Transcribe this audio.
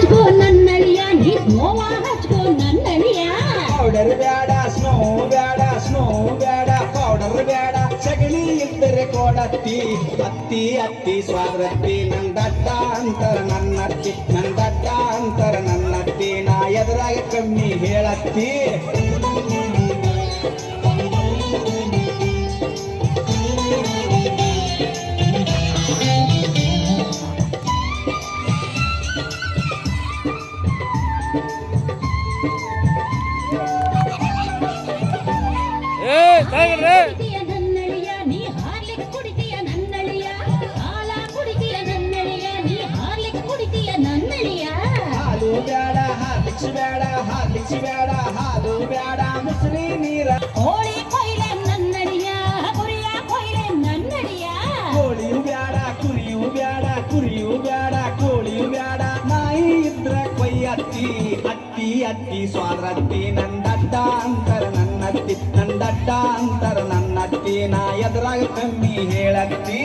ಹಚ್ಕೋ ನನ್ನಳಿಯ ನೀ ಸ್ನೋವ ಹಚ್ಕೋ ನನ್ನಳಿಯ ಪೌಡರ್ ಬ್ಯಾಡ ಸ್ನೋ ಬ್ಯಾಡ ಸ್ನೋ ಬ್ಯಾಡ ಪೌಡರ್ ಬ್ಯಾಡ ಸಗಣಿ ಇದ್ದರೆ ಕೊಡತ್ತಿ ಅತ್ತಿ ಅತ್ತಿ ಸ್ವಾದ್ರತ್ತಿ ನಂದಡ್ಡ ಅಂತರ ನನ್ನತ್ತಿ ನಂದಡ್ಡ ಅಂತರ ನನ್ನತ್ತಿ ನಾ ಎದುರಾಗ ಕಮ್ಮಿ ಹೇಳತ್ತಿ ನನ್ನಳಿಯ ನೀ ಹಾರ್ಲಿಕ್ ಕುಡಿತೀಯ ನನ್ನಳಿಯ ಹಾಲ ಕುಡಿತೀಯ ನನ್ನಳಿಯ ನೀ ಹಾರ್ಲಿಕ್ ಕುಡಿತೀಯ ನನ್ನಳಿಯ ಹಾಲು ಬ್ಯಾಡ ಹಾರ್ಲಿಕ್ಸ್ ಬ್ಯಾಡ ಹಾರ್ಲಿಕ್ಸ್ ಬ್ಯಾಡ ಹಾಲು ಬ್ಯಾಡ ಮುಸ್ಲಿ ನೀರ ಕೋಳಿ ಕೊಯ್ಲೆ ನನ್ನಳಿಯ ಕುರಿಯ ಕೊಯ್ಲೆ ನನ್ನಳಿಯ ಕೋಳಿಯು ಬ್ಯಾಡ ಕುರಿಯು ಬ್ಯಾಡ ಕುರಿಯು ಬ್ಯಾಡ ಕೋಳಿಯು ಬ್ಯಾಡ ನಾಯಿ ಇದ್ರ ಕೊಯ್ಯತ್ತಿ ಅತ್ತಿ ಅತ್ತಿ ಸ್ವಾದ್ರತ್ತಿ ನಂದಡ್ಡ ಅಂತರ ನನ್ನತ್ತಿ ನಂದಡ್ಡ ಅಂತರ ನನ್ನತ್ತಿ ನಾ ಎದುರಾಗ ಕಮ್ಮಿ ಹೇಳತ್ತಿ